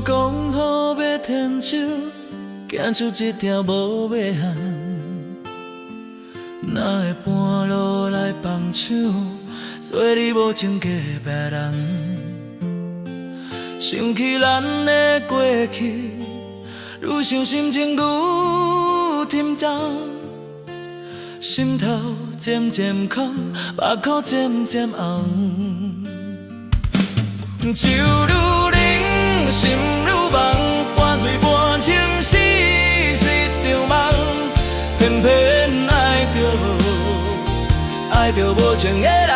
讲好要牵手，行出一条无尾巷，哪会半路来放手，做你无情的别人。想起咱的过去，愈想心情愈沉重，心头渐渐空，目眶渐渐红。酒愈冷，心愈梦，半醉半醒是一场梦，偏偏爱着无情的人。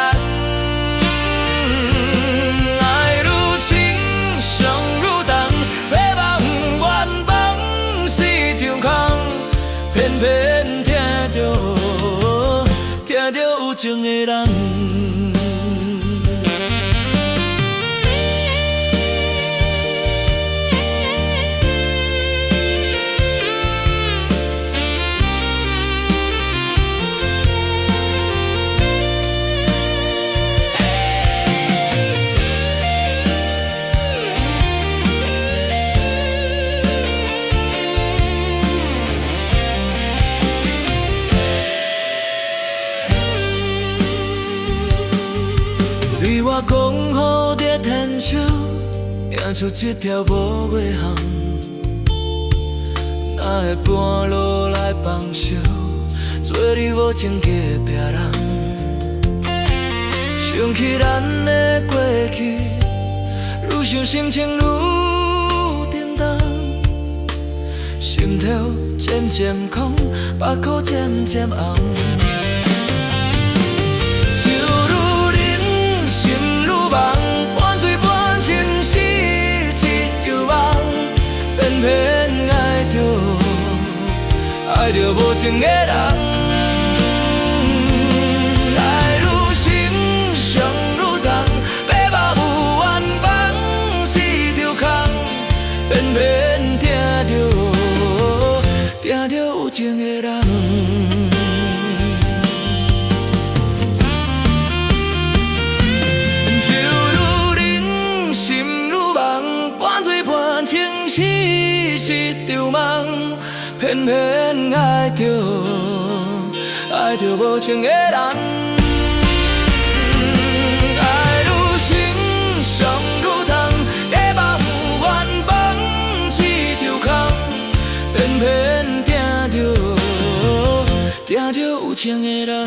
爱愈深，伤愈重，要忘原放是场空，偏偏听着有情的人。对我讲好的牵手，行出一条无尾巷，哪会半路来放手，做你无情的别人。想起咱的过去，愈想心情愈沉重，心头渐渐空，目眶渐渐红。半醉半醒是一场梦，偏偏爱着无情的人。爱愈深，伤愈重，要忘有缘放是场空，偏偏听着有情的人。是一场梦，偏偏爱着无情的人。爱愈深，伤愈重，要忘有缘放是场空，偏偏听着有情的人。